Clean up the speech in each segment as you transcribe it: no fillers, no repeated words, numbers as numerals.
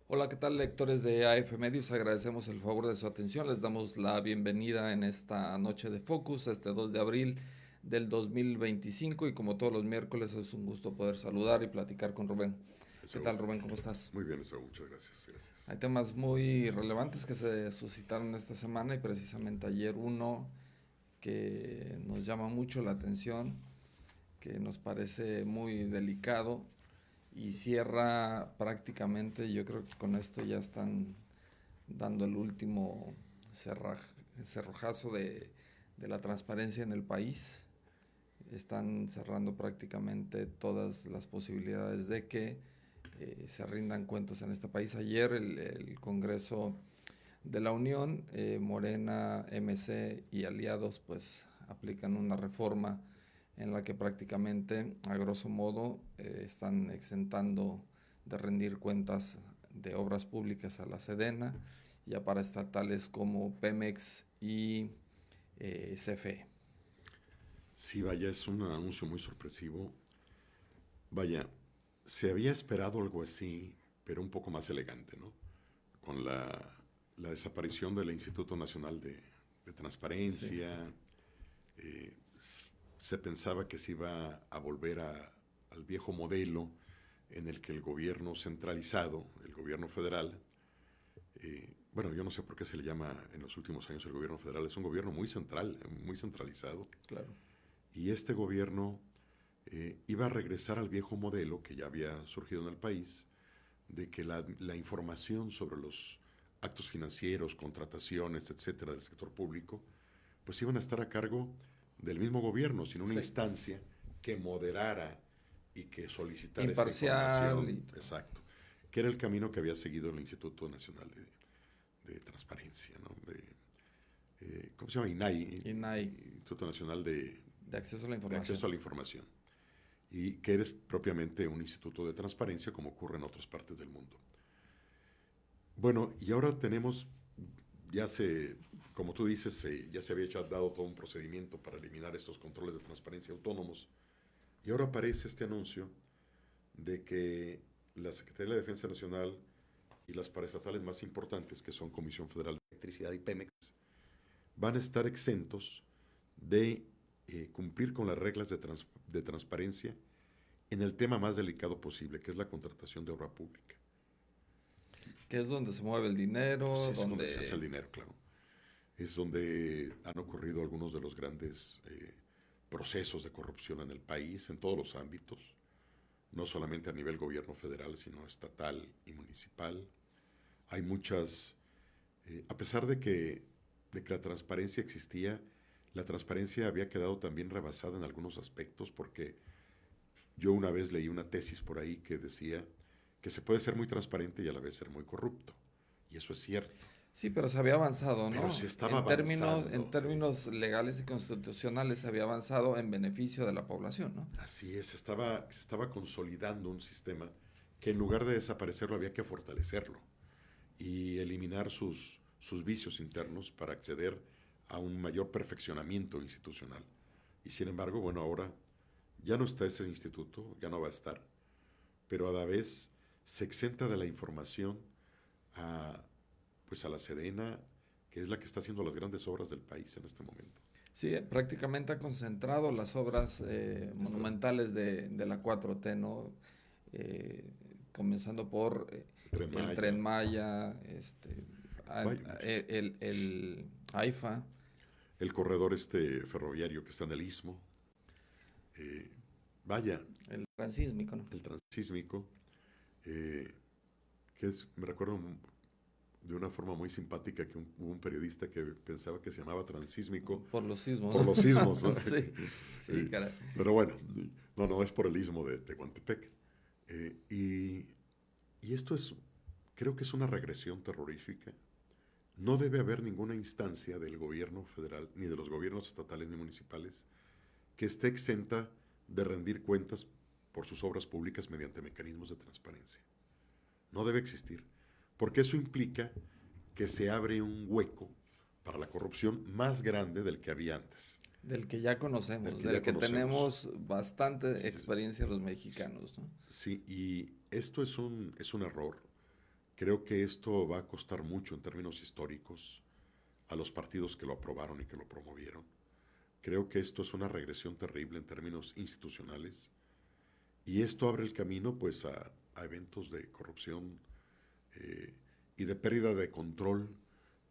Hola, ¿qué tal, lectores de AF Medios? Agradecemos el favor de su atención. Les damos la bienvenida en esta noche de Focus, este 2 de abril del 2025 y como todos los miércoles es un gusto poder saludar y platicar con Rubén. ¿Qué Eso, tal, Rubén? ¿Cómo estás? muy bien, eso, muchas gracias, gracias. Hay temas muy relevantes que se suscitaron esta semana y precisamente ayer uno que nos llama mucho la atención, que nos parece muy delicado y cierra prácticamente, yo creo que con esto ya están dando el último cerrojazo de la transparencia en el país. Están cerrando prácticamente todas las posibilidades de que se rindan cuentas en este país. Ayer el Congreso de la Unión, Morena, MC y aliados, pues aplican una reforma en la que prácticamente, a grosso modo, están exentando de rendir cuentas de obras públicas a la Sedena y a paraestatales como Pemex y CFE. Sí, vaya, es un anuncio muy sorpresivo. Vaya, se había esperado algo así, pero un poco más elegante, ¿no? Con la desaparición del Instituto Nacional de Sí. Transparencia, se pensaba que se iba a volver al viejo modelo en el que el gobierno centralizado, el gobierno federal, bueno, yo no sé por qué se le llama en los últimos años el gobierno federal, es un gobierno muy central, muy centralizado, Claro. y este gobierno iba a regresar al viejo modelo que ya había surgido en el país, de que la información sobre los actos financieros, contrataciones, etcétera, del sector público, pues iban a estar a cargo del mismo gobierno, sin una Sí. instancia que moderara y que solicitara esta Imparcial información, y todo. exacto, que era el camino que había seguido el Instituto Nacional de Transparencia, ¿no? ¿Cómo se llama? INAI, INAI, Instituto Nacional de acceso a la de información. Acceso a la Información, y que es propiamente un instituto de transparencia como ocurre en otras partes del mundo. Bueno, y ahora tenemos, ya se, como tú dices, ya se había dado todo un procedimiento para eliminar estos controles de transparencia autónomos, y ahora aparece este anuncio de que la Secretaría de la Defensa Nacional y las paraestatales más importantes, que son Comisión Federal de Electricidad y Pemex, van a estar exentos de cumplir con las reglas de transparencia en el tema más delicado posible, que es la contratación de obra pública. Que es donde se mueve el Pues dinero, es donde se hace el donde... dinero, claro. Es donde han ocurrido algunos de los grandes procesos de corrupción en el país, en todos los ámbitos, no solamente a nivel gobierno federal, sino estatal y municipal. Hay muchas, a pesar de que la transparencia existía, la transparencia había quedado también rebasada en algunos aspectos, porque yo una vez leí una tesis por ahí que decía que se puede ser muy transparente y a la vez ser muy corrupto. Y eso es cierto. Sí, pero se había avanzado, Pero ¿no? se estaba avanzando. En términos legales y constitucionales se había avanzado en beneficio de la población, ¿no? Así es, se estaba consolidando un sistema que en lugar de desaparecerlo había que fortalecerlo y eliminar sus vicios internos para acceder a un mayor perfeccionamiento institucional. Y sin embargo, bueno, ahora ya no está ese instituto, ya no va a estar, pero a la vez se exenta de la información a, pues a la Sedena, que es la que está haciendo las grandes obras del país en este momento. Sí, prácticamente ha concentrado las obras Esta, monumentales de la 4T, ¿no? Eh, Comenzando por el Tren el Maya, Tren Maya, vaya, muchos. el AIFA. El corredor ferroviario que está en el Istmo, eh, vaya, El transísmico, ¿no? el transísmico, eh, me recuerdo de una forma muy simpática que hubo un periodista que pensaba que se llamaba transísmico Por los sismos, por los sismos, ¿no? ¿no? Sí, sí, caray. Pero bueno, no, no, es por el istmo de Tehuantepec. Eh, y, y esto es, creo que es una regresión terrorífica. No debe haber ninguna instancia del gobierno federal, ni de los gobiernos estatales ni municipales, que esté exenta de rendir cuentas por sus obras públicas mediante mecanismos de transparencia. No debe existir, porque eso implica que se abre un hueco para la corrupción más grande del que había antes, Del que ya del conocemos, que del ya que conocemos. tenemos bastante Sí, sí, experiencia los mexicanos, ¿no? sí, y esto es un error Creo que esto va a costar mucho en términos históricos a los partidos que lo aprobaron y que lo promovieron. Creo que esto es una regresión terrible en términos institucionales y esto abre el camino pues a eventos de corrupción eh, y de pérdida de control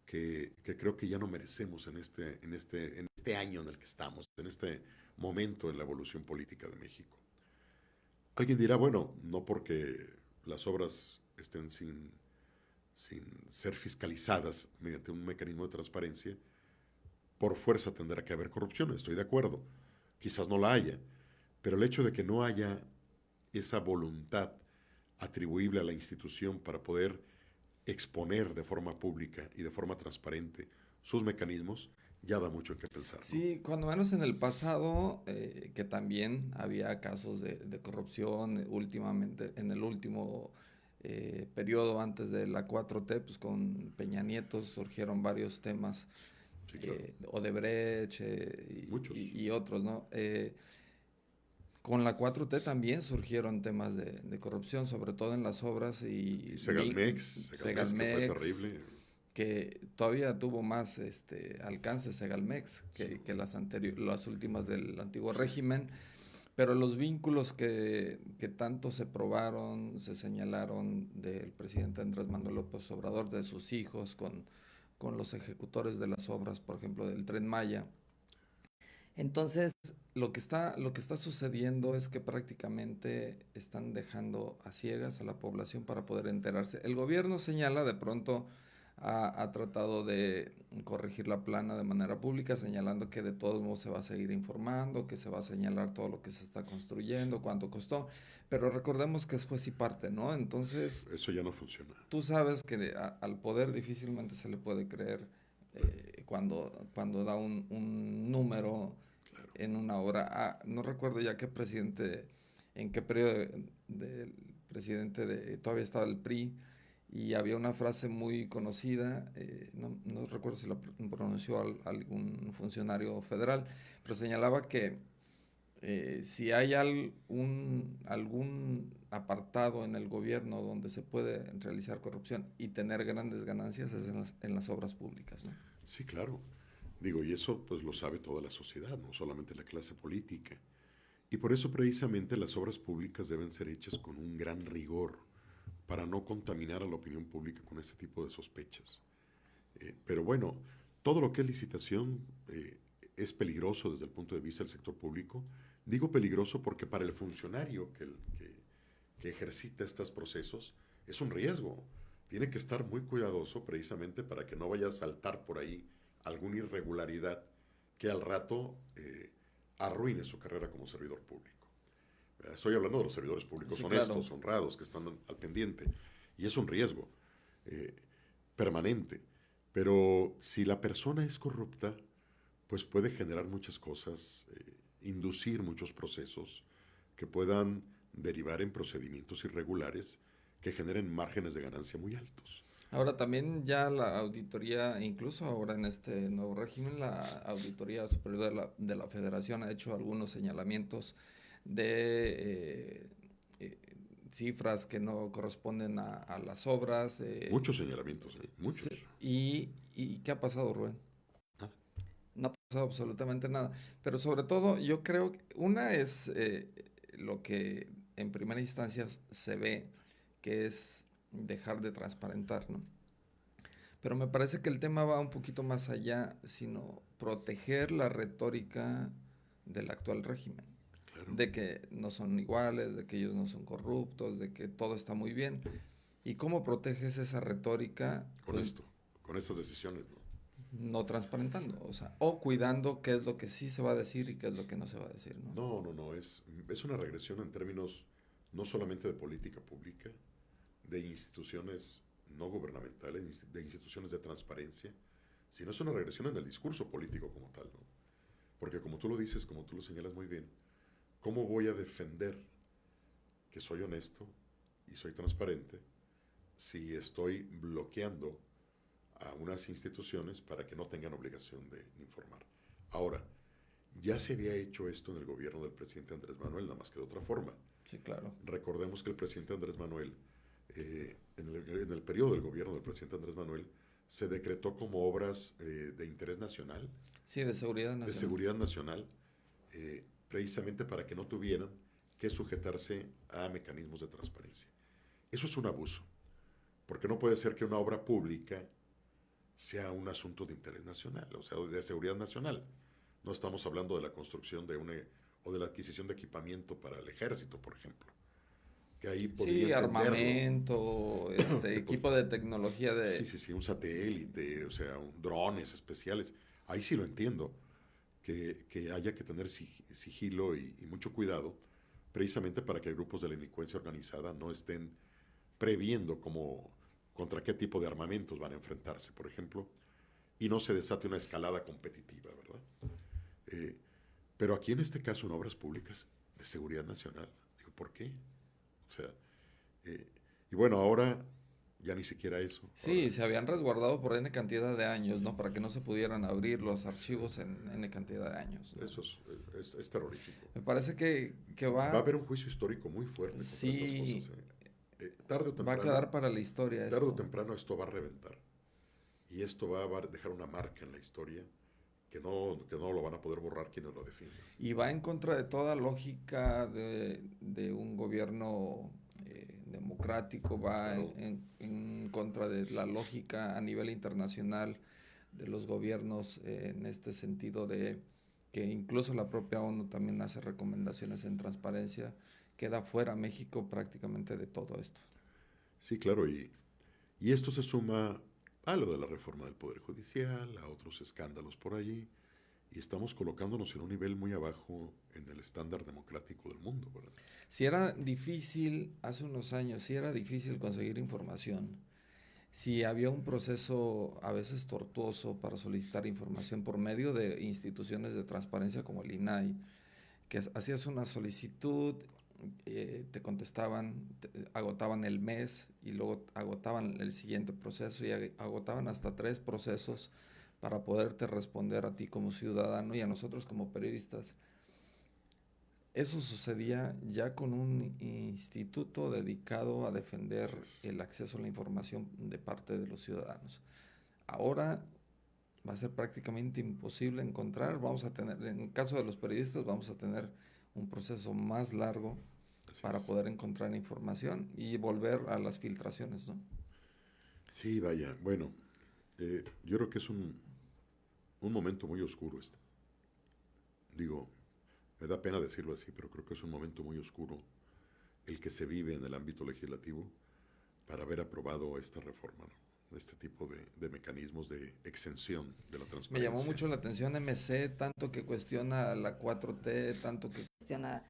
que creo que ya no merecemos en este año en el que estamos, en este momento en la evolución política de México. Alguien dirá, bueno, no porque las obras estén sin ser fiscalizadas mediante un mecanismo de transparencia, por fuerza tendrá que haber corrupción, estoy de acuerdo. Quizás no la haya, pero el hecho de que no haya esa voluntad atribuible a la institución para poder exponer de forma pública y de forma transparente sus mecanismos, ya da mucho en qué pensar, ¿no? Sí, cuando menos en el pasado, que también había casos de corrupción, últimamente, en el último periodo antes de la 4T, pues con Peña Nieto surgieron varios temas, Sí, claro. Odebrecht Muchos. y otros, ¿no? Con la 4T también surgieron temas de corrupción, sobre todo en las obras Y Segalmex, que fue Segalmex, terrible. que todavía tuvo más alcance Segalmex Sí. que las últimas del antiguo régimen, pero los vínculos que tanto se probaron, se señalaron del presidente Andrés Manuel López Obrador, de sus hijos, con los ejecutores de las obras, por ejemplo, del Tren Maya. Entonces, lo que está sucediendo es que prácticamente están dejando a ciegas a la población para poder enterarse. El gobierno señala, de pronto ha tratado de corregir la plana de manera pública, señalando que de todos modos se va a seguir informando, que se va a señalar todo lo que se está construyendo, cuánto costó, pero recordemos que es juez y parte, ¿no? Entonces, Eso ya no funciona. tú sabes que al poder difícilmente se le puede creer cuando da un número Claro. en una hora. No recuerdo ya qué presidente, en qué periodo del presidente todavía estaba el PRI, y había una frase muy conocida, no recuerdo si la pronunció algún funcionario federal, pero señalaba que si hay algún apartado en el gobierno donde se puede realizar corrupción y tener grandes ganancias es en las obras públicas, ¿no? Sí, claro. Digo, y eso pues lo sabe toda la sociedad, no solamente la clase política. Y por eso precisamente las obras públicas deben ser hechas con un gran rigor para no contaminar a la opinión pública con este tipo de sospechas. Pero bueno, todo lo que es licitación es peligroso desde el punto de vista del sector público. Digo peligroso porque para el funcionario que ejercita estos procesos es un riesgo. Tiene que estar muy cuidadoso precisamente para que no vaya a saltar por ahí alguna irregularidad que al rato arruine su carrera como servidor público. Estoy hablando de los servidores públicos Sí, claro. honestos, honrados, que están al pendiente. Y es un riesgo eh, permanente. Pero si la persona es corrupta, pues puede generar muchas cosas, inducir muchos procesos que puedan derivar en procedimientos irregulares que generen márgenes de ganancia muy altos. Ahora también ya la auditoría, incluso ahora en este nuevo régimen, la Auditoría Superior de la Federación ha hecho algunos señalamientos de cifras que no corresponden a las obras. Muchos señalamientos, muchos. ¿Y qué ha pasado, Rubén? Nada. No ha pasado absolutamente nada. Pero sobre todo, yo creo que una es lo que en primera instancia se ve, que es dejar de transparentar, ¿no? Pero me parece que el tema va un poquito más allá, sino proteger la retórica del actual régimen, Claro, de que no son iguales, de que ellos no son corruptos, de que todo está muy bien. ¿Y cómo proteges esa retórica? con Pues esto, con estas decisiones, ¿no? no transparentando, o sea, o cuidando qué es lo que sí se va a decir y qué es lo que no se va a decir, ¿no? No, no, no, es una regresión en términos no solamente de política pública, de instituciones no gubernamentales, de instituciones de transparencia, sino es una regresión en el discurso político como tal, ¿no? Porque como tú lo dices, como tú lo señalas muy bien, ¿cómo voy a defender que soy honesto y soy transparente si estoy bloqueando a unas instituciones para que no tengan obligación de informar? Ahora, ya se había hecho esto en el gobierno del presidente Andrés Manuel, nada más que de otra forma. Sí, claro. Recordemos que el presidente Andrés Manuel, en en el periodo del gobierno del presidente Andrés Manuel, se decretó como obras de interés nacional, Sí, de seguridad nacional. de seguridad nacional, precisamente para que no tuvieran que sujetarse a mecanismos de transparencia. Eso es un abuso, porque no puede ser que una obra pública sea un asunto de interés nacional, o sea, de seguridad nacional. No estamos hablando de la construcción de o de la adquisición de equipamiento para el ejército, por ejemplo, que ahí podría Sí, entenderlo. armamento, equipo de tecnología Sí, de... sí, sí, un satélite, o sea, drones especiales. Ahí sí lo entiendo, que haya que tener sigilo y mucho cuidado, precisamente para que grupos de la delincuencia organizada no estén previendo contra qué tipo de armamentos van a enfrentarse, por ejemplo, y no se desate una escalada competitiva, ¿verdad? Eh, pero aquí en este caso en obras públicas de seguridad nacional, digo, ¿por qué? O sea, eh, y bueno, ahora ya ni siquiera eso. Sí, se habían resguardado por N cantidad de años, ¿no? Para que no se pudieran abrir los Sí, archivos en N cantidad de años, ¿no? eso es terrorífico. Me parece que Va a haber un juicio histórico muy fuerte contra estas sí, cosas. Tarde o va a temprano, quedar para la historia tarde o esto. temprano esto va a reventar. Y esto va a dejar una marca en la historia que no lo van a poder borrar quienes lo defiendan. Y va en contra de toda lógica de un gobierno democrático, va Claro, en contra de la lógica a nivel internacional de los gobiernos en este sentido de que incluso la propia ONU también hace recomendaciones en transparencia, queda fuera México prácticamente de todo esto. sí, claro. Y esto se suma a lo de la reforma del Poder Judicial, a otros escándalos por allí. Y estamos colocándonos en un nivel muy abajo en el estándar democrático del mundo, ¿verdad? Si era difícil, hace unos años, si era difícil conseguir información, si había un proceso a veces tortuoso para solicitar información por medio de instituciones de transparencia como el INAI, que hacías una solicitud, te contestaban, agotaban el mes y luego agotaban el siguiente proceso y agotaban hasta 3 procesos para poderte responder a ti como ciudadano y a nosotros como periodistas. Eso sucedía ya con un instituto dedicado a defender Así es. el acceso a la información de parte de los ciudadanos. Ahora va a ser prácticamente imposible encontrar, vamos a tener, en el caso de los periodistas, vamos a tener un proceso más largo Así para es. poder encontrar información y volver a las filtraciones, ¿no? Sí, vaya. Bueno, yo creo que es un momento muy oscuro este. Digo, me da pena decirlo así, pero creo que es un momento muy oscuro el que se vive en el ámbito legislativo para haber aprobado esta reforma, ¿no? Este tipo de mecanismos de exención de la Me llamó transparencia. mucho la atención MC, tanto que cuestiona la 4T, tanto que cuestiona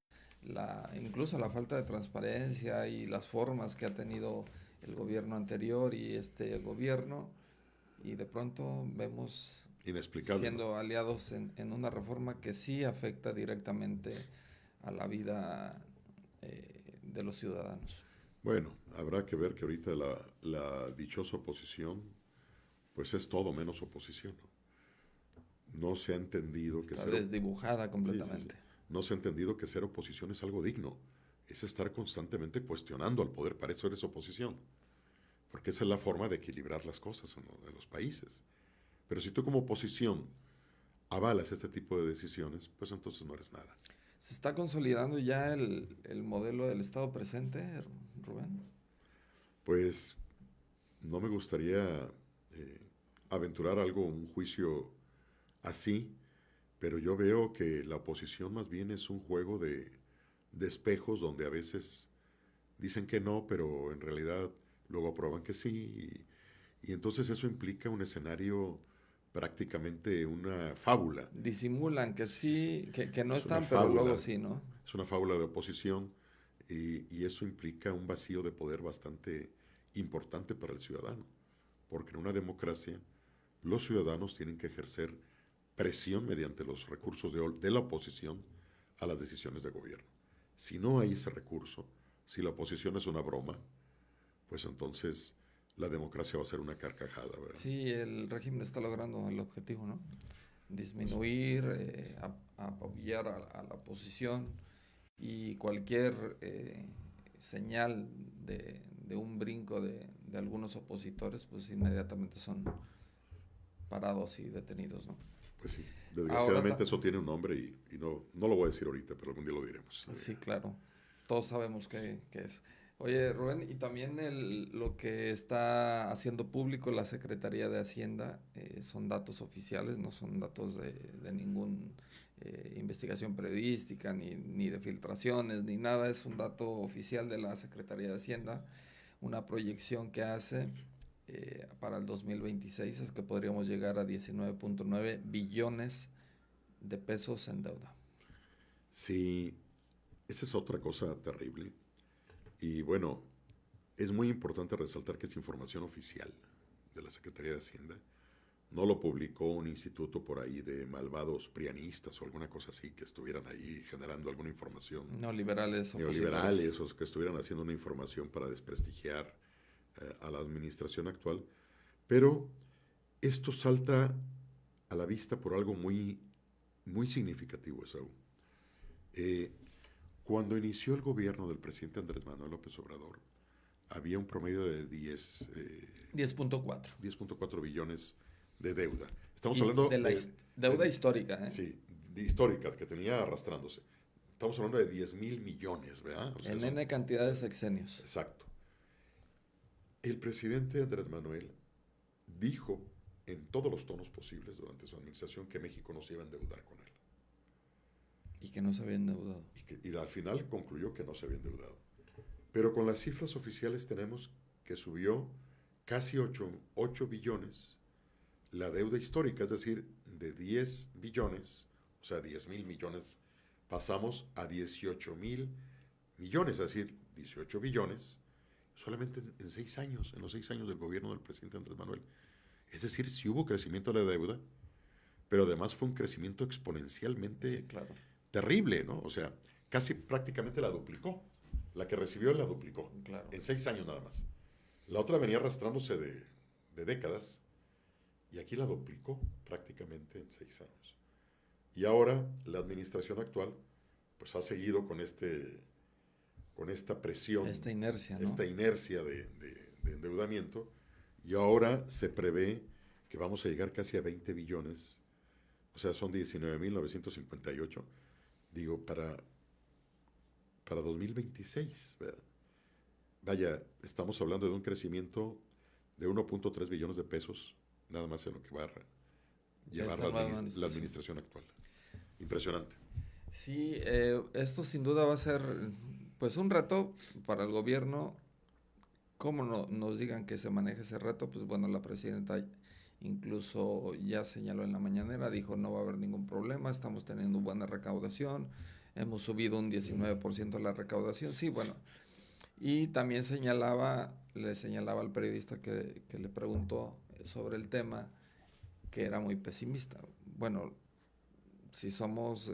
incluso la falta de transparencia y las formas que ha tenido el gobierno anterior y este gobierno, y de pronto vemos Inexplicable, ¿no? siendo aliados en una reforma que sí afecta directamente a la vida de los ciudadanos. Bueno, habrá que ver que ahorita la dichosa oposición, pues es todo menos oposición, ¿no? No se ha entendido que Está desdibujada sí, sí, sí. completamente. No se ha entendido que ser oposición es algo digno. Es estar constantemente cuestionando al poder. Para eso eres oposición. Porque esa es la forma de equilibrar las cosas en los países. Pero si tú como oposición avalas este tipo de decisiones, pues entonces no eres nada. ¿Se está consolidando ya el modelo del Estado presente, Rubén? Pues no me gustaría eh, aventurar un juicio así, pero yo veo que la oposición más bien es un juego de espejos donde a veces dicen que no, pero en realidad luego aprueban que sí. Y entonces eso implica un escenario prácticamente una fábula. Disimulan que Sí, sí. sí, que no Es una están, pero luego fábula, sí, ¿no? es una fábula de oposición y eso implica un vacío de poder bastante importante para el ciudadano. Porque en una democracia los ciudadanos tienen que ejercer presión mediante los recursos de la oposición a las decisiones de gobierno. Si no hay ese recurso, si la oposición es una broma, pues entonces la democracia va a ser una carcajada, ¿verdad? Sí, el régimen está logrando el objetivo, ¿no? Pues, Disminuir, apabullar a la oposición y cualquier señal de un brinco de algunos opositores, pues inmediatamente son parados y detenidos, ¿no? Pues sí, Ahora, desgraciadamente eso tiene un nombre y no lo voy a decir ahorita, pero algún día lo diremos. sí, claro, todos sabemos qué es. Oye, Rubén, y también lo que está haciendo público la Secretaría de Hacienda son datos oficiales, no son datos de ninguna investigación periodística, ni de filtraciones, ni nada, es un dato oficial de la Secretaría de Hacienda, una proyección que hace para el 2026 es que podríamos llegar a 19.9 billones de pesos en deuda. Sí, esa es otra cosa terrible. Y bueno, es muy importante resaltar que es información oficial de la Secretaría de Hacienda. No lo publicó un instituto por ahí de malvados prianistas o alguna cosa así que estuvieran ahí generando alguna información. Neoliberales, Neoliberales o que estuvieran haciendo una información para desprestigiar a la administración actual. Pero esto salta a la vista por algo muy significativo, Esaú. Eh, Cuando inició el gobierno del presidente Andrés Manuel López Obrador, había un promedio de 10.4 billones de deuda. Estamos hablando de la deuda histórica, ¿eh? Sí, histórica, que tenía arrastrándose. Estamos hablando de 10.000 millones, ¿verdad? O sea, en N cantidad de sexenios. Exacto. El presidente Andrés Manuel dijo en todos los tonos posibles durante su administración que México no se iba a endeudar con él. Y que no se había endeudado. Y al final concluyó que no se había endeudado. Pero con las cifras oficiales tenemos que subió casi 8 billones la deuda histórica, es decir, de 10 billones, o sea, 10.000 millones, pasamos a 18.000 millones, es decir, 18 billones, solamente en 6 años, en los 6 años del gobierno del presidente Andrés Manuel. Es decir, sí hubo crecimiento de la deuda, pero además fue un crecimiento exponencialmente Sí, claro. terrible, ¿no? O sea, casi prácticamente la duplicó. La que recibió la duplicó. Claro. En 6 años nada más. La otra venía arrastrándose de décadas y aquí la duplicó prácticamente en 6 años. Y ahora la administración actual pues ha seguido con esta presión, esta inercia, ¿no? Esta inercia de endeudamiento, y ahora se prevé que vamos a llegar casi a 20 billones, o sea, son 19.958, digo, para 2026, ¿verdad? Vaya, estamos hablando de un crecimiento de 1.3 billones de pesos, nada más en lo que va a llevar la administración actual. Impresionante. Sí, esto sin duda va a ser pues un reto para el gobierno. ¿Cómo nos digan que se maneje ese reto? Pues bueno, la presidenta incluso ya señaló en la mañanera, dijo no va a haber ningún problema, estamos teniendo buena recaudación, hemos subido un 19% la recaudación, sí, bueno. Y también le señalaba al periodista que le preguntó sobre el tema, que era muy pesimista. Bueno, si somos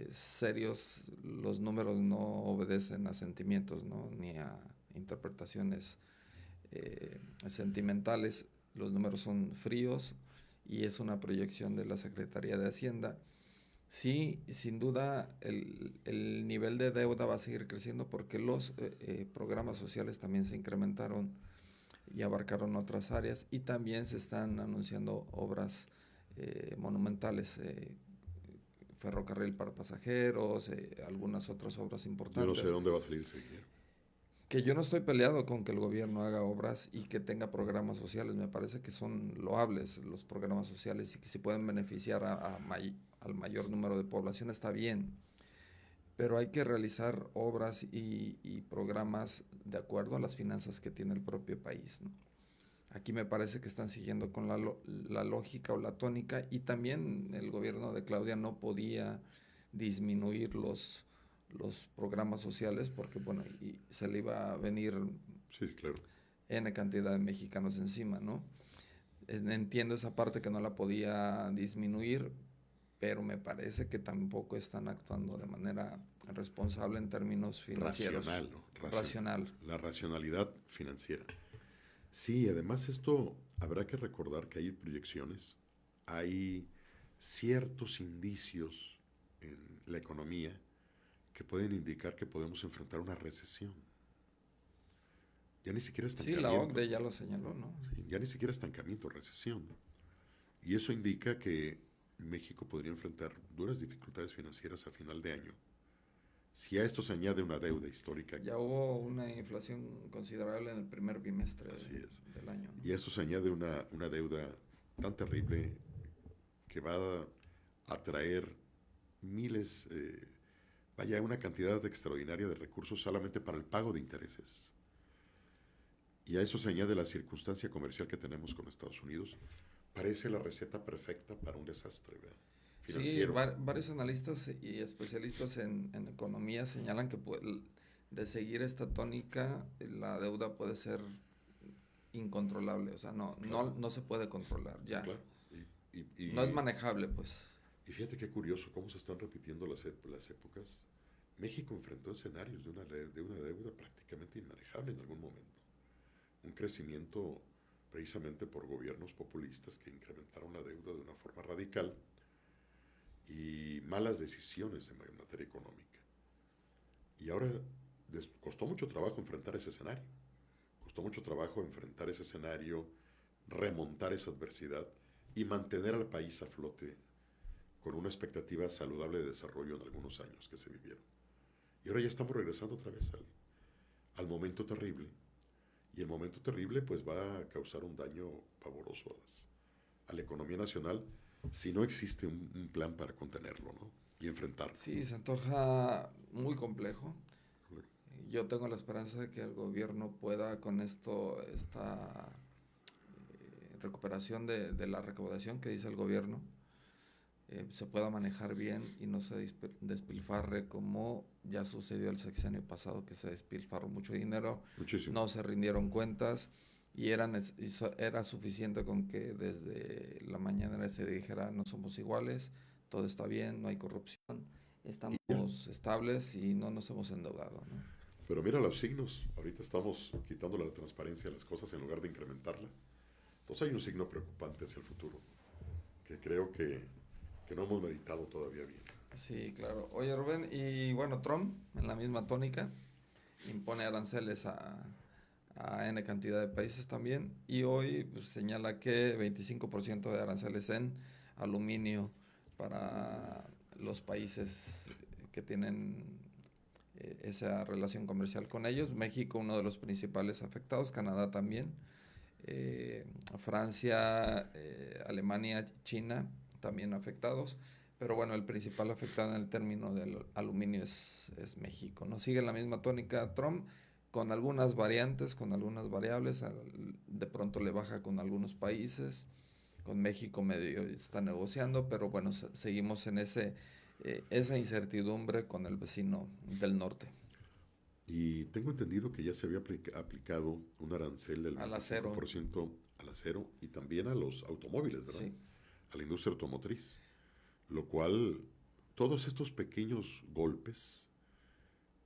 serios, los números no obedecen a sentimientos, ¿no? Ni a interpretaciones sentimentales. Los números son fríos y es una proyección de la Secretaría de Hacienda. Sí, sin duda el nivel de deuda va a seguir creciendo porque los programas sociales también se incrementaron y abarcaron otras áreas y también se están anunciando obras monumentales, ferrocarril para pasajeros, algunas otras obras importantes. Yo no sé de dónde va a salir ese dinero. Que yo no estoy peleado con que el gobierno haga obras y que tenga programas sociales, me parece que son loables los programas sociales y que si pueden beneficiar al mayor número de población está bien, pero hay que realizar obras y programas de acuerdo a las finanzas que tiene el propio país, ¿no? Aquí me parece que están siguiendo con la lógica o la tónica y también el gobierno de Claudia no podía disminuir los programas sociales porque, bueno, y se le iba a venir sí, claro, N cantidad de mexicanos encima, ¿no? Entiendo esa parte que no la podía disminuir, pero me parece que tampoco están actuando de manera responsable en términos financieros. Racional, ¿no? Racional. La racionalidad financiera. Sí, además esto habrá que recordar que hay proyecciones, hay ciertos indicios en la economía que pueden indicar que podemos enfrentar una recesión. Ya ni siquiera Sí, la estancamiento. OCDE ya lo señaló, ¿no? Sí, ya ni siquiera estancamiento, recesión. Y eso indica que México podría enfrentar duras dificultades financieras a final de año. Si a esto se añade una deuda histórica, Ya hubo una inflación considerable en el primer bimestre así es, del año, ¿no? y a esto se añade una deuda tan terrible que va a traer miles, vaya, una cantidad extraordinaria de recursos solamente para el pago de intereses. Y a eso se añade la circunstancia comercial que tenemos con Estados Unidos. Parece la receta perfecta para un desastre, ¿verdad? Sí, Financiero. varios analistas y especialistas en economía señalan que de seguir esta tónica, la deuda puede ser incontrolable, o sea, Claro, no se puede controlar, ya. claro. No es Y manejable, pues. y fíjate qué curioso cómo se están repitiendo las épocas. México enfrentó escenarios de una deuda prácticamente inmanejable en algún momento. Un crecimiento precisamente por gobiernos populistas que incrementaron la deuda de una forma radical y malas decisiones en materia económica. Y ahora costó mucho trabajo enfrentar ese escenario. Costó mucho trabajo enfrentar ese escenario, remontar esa adversidad y mantener al país a flote con una expectativa saludable de desarrollo en algunos años que se vivieron. Y ahora ya estamos regresando otra vez al momento terrible. Y el momento terrible pues va a causar un daño pavoroso a la economía nacional si no existe un plan para contenerlo, ¿no? Y enfrentarlo. Sí, se antoja muy complejo. Yo tengo la esperanza de que el gobierno pueda con esta recuperación de la recaudación que dice el gobierno, se pueda manejar bien y no se despilfarre como ya sucedió el sexenio pasado, que se despilfarró mucho dinero, Muchísimo. no se rindieron cuentas y era suficiente con que desde la mañana se dijera no somos iguales, todo está bien, no hay corrupción, Y ya. estamos estables y no nos hemos endeudado, ¿no? Pero mira los signos. Ahorita estamos quitando la transparencia a las cosas en lugar de incrementarla. Entonces hay un signo preocupante hacia el futuro que creo que no hemos meditado todavía bien. Sí, claro. Oye, Rubén, y bueno, Trump, en la misma tónica, impone aranceles a N cantidad de países también, y hoy pues, señala que 25% de aranceles en aluminio para los países que tienen esa relación comercial con ellos. México, uno de los principales afectados, Canadá también, eh, Francia, Alemania, China también afectados. Pero bueno, el principal afectado en el término del aluminio es México, ¿no? Sigue la misma tónica Trump, con algunas variantes, con algunas variables. De pronto le baja con algunos países. Con México medio está negociando, pero bueno, seguimos en esa incertidumbre con el vecino del norte. Y tengo entendido que ya se había aplicado un arancel del Al acero, 25% al acero y también a los automóviles, ¿verdad? sí. A la industria automotriz. Lo cual, todos estos pequeños golpes,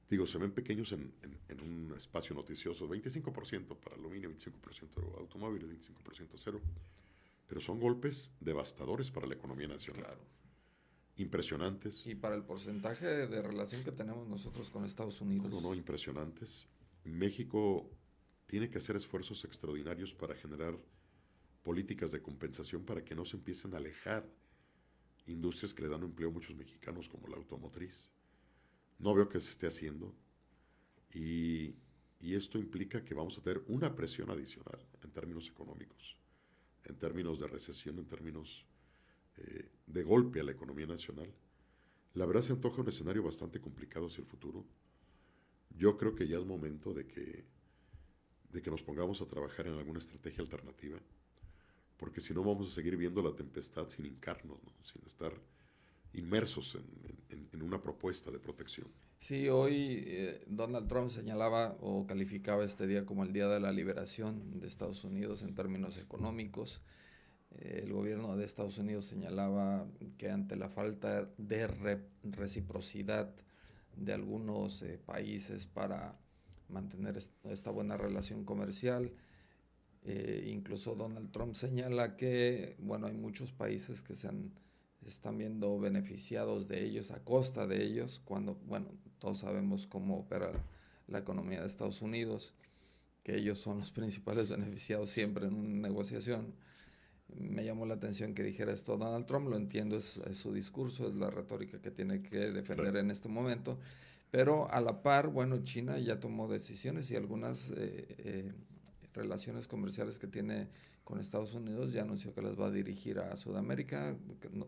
digo, se ven pequeños en un espacio noticioso, 25% para aluminio, 25% automóviles, 25% acero, pero son golpes devastadores para la economía nacional. Claro. Impresionantes. Y para el porcentaje de relación que tenemos nosotros con Estados No, no, Unidos. impresionantes. México tiene que hacer esfuerzos extraordinarios para generar políticas de compensación para que no se empiecen a alejar industrias que le dan empleo a muchos mexicanos como la automotriz. No veo que se esté haciendo y, y esto implica que vamos a tener una presión adicional en términos económicos, en términos de recesión, en términos de golpe a la economía nacional. La verdad se antoja un escenario bastante complicado hacia el futuro. Yo creo que ya es momento de que nos pongamos a trabajar en alguna estrategia alternativa, porque si no vamos a seguir viendo la tempestad sin hincarnos, ¿no? Sin estar inmersos en una propuesta de protección. Sí, hoy Donald Trump señalaba o calificaba este día como el Día de la Liberación de Estados Unidos en términos económicos. El gobierno de Estados Unidos señalaba que ante la falta de reciprocidad de algunos países para mantener esta buena relación comercial, incluso Donald Trump señala que, bueno, hay muchos países que están viendo beneficiados de ellos, a costa de ellos, cuando, bueno, todos sabemos cómo opera la economía de Estados Unidos. que ellos son los principales beneficiados siempre en una negociación. Me llamó la atención que dijera esto Donald Trump, lo entiendo, es su discurso, es la retórica que tiene que defender Claro. en este momento, pero a la par, bueno, China ya tomó decisiones y algunas relaciones comerciales que tiene con Estados Unidos ya anunció que las va a dirigir a Sudamérica,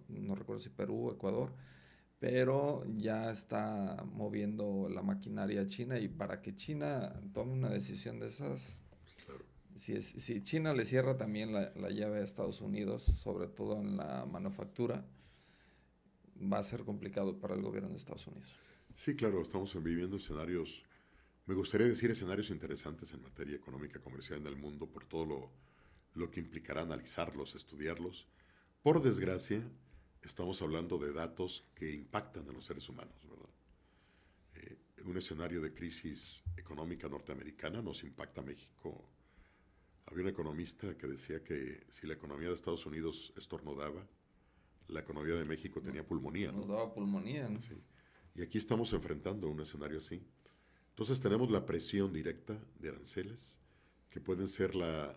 no recuerdo si Perú o Ecuador, pero ya está moviendo la maquinaria China y para que China tome una decisión de esas, Claro. si China le cierra también la llave a Estados Unidos, sobre todo en la manufactura, va a ser complicado para el gobierno de Estados Unidos. Sí, claro, estamos viviendo escenarios, me gustaría decir escenarios interesantes en materia económica comercial en el mundo por todo lo que implicará analizarlos, estudiarlos. Por desgracia, estamos hablando de datos que impactan a los seres humanos, ¿verdad? Un escenario de crisis económica norteamericana nos impacta a México. Había un economista que decía que si la economía de Estados Unidos estornudaba, la economía de México tenía pulmonía, Nos ¿no? daba pulmonía, ¿no? Sí. Y aquí estamos enfrentando un escenario así. Entonces tenemos la presión directa de aranceles, que pueden ser la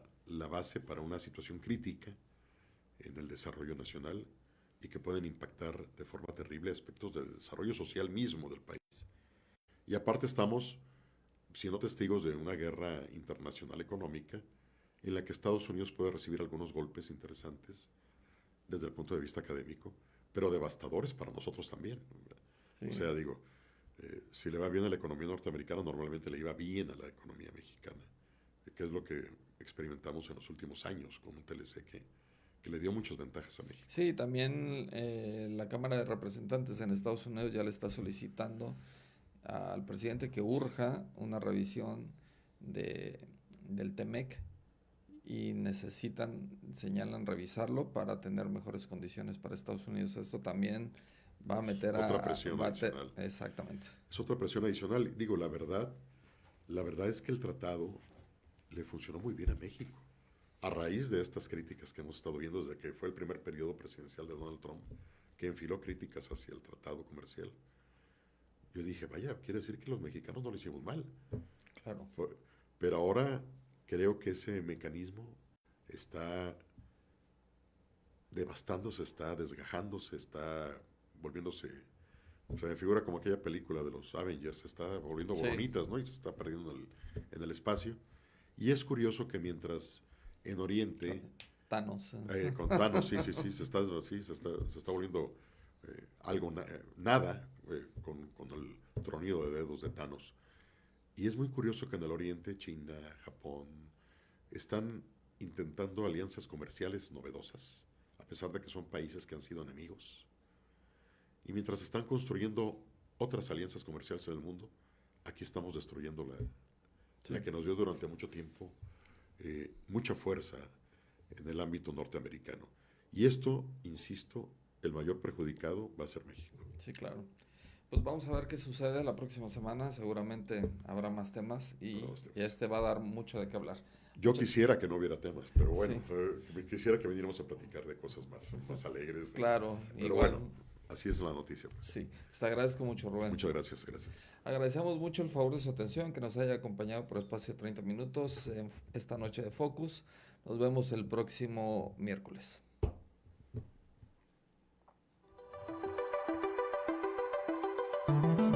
base para una situación crítica en el desarrollo nacional y que pueden impactar de forma terrible aspectos del desarrollo social mismo del país. Y aparte estamos siendo testigos de una guerra internacional económica en la que Estados Unidos puede recibir algunos golpes interesantes desde el punto de vista académico, pero devastadores para nosotros también. Sí. O sea, digo, si le va bien a la economía norteamericana, normalmente le iba bien a la economía mexicana, que es lo que experimentamos en los últimos años con un TLC que le dio muchas ventajas a México. Sí, también la Cámara de Representantes en Estados Unidos ya le está solicitando al presidente que urja una revisión del TEMEC y señalan revisarlo para tener mejores condiciones para Estados Unidos. Esto también va a meter Otra presión adicional. Exactamente. Es otra presión adicional. Digo, la verdad es que el tratado le funcionó muy bien a México. A raíz de estas críticas que hemos estado viendo desde que fue el primer periodo presidencial de Donald Trump, que enfiló críticas hacia el tratado comercial, yo dije, vaya, quiere decir que los mexicanos no lo hicimos mal. Claro. Pero ahora creo que ese mecanismo está devastándose, está desgajándose, está volviéndose. O sea, me figura como aquella película de los Avengers, se está volviendo boronitas, ¿no? Y se está perdiendo en el espacio. Y es curioso que mientras en Oriente, Thanos. con Thanos, sí, se está volviendo algo, nada, con el tronido de dedos de Thanos. Y es muy curioso que en el Oriente, China, Japón, están intentando alianzas comerciales novedosas, a pesar de que son países que han sido enemigos. Y mientras están construyendo otras alianzas comerciales en el mundo, aquí estamos destruyendo la que nos dio durante mucho tiempo mucha fuerza en el ámbito norteamericano. Y esto, insisto, el mayor perjudicado va a ser México. Sí, claro. Pues vamos a ver qué sucede la próxima semana. Seguramente habrá más temas y este va a dar mucho de qué hablar. Yo quisiera que no hubiera temas, pero bueno, quisiera que viniéramos a platicar de cosas más alegres. Claro. Pero igual, bueno, así es la noticia. Pues. Sí, te agradezco mucho, Rubén. Muchas gracias, gracias. Agradecemos mucho el favor de su atención, que nos haya acompañado por espacio de 30 minutos en esta noche de Focus. Nos vemos el próximo miércoles. Thank you.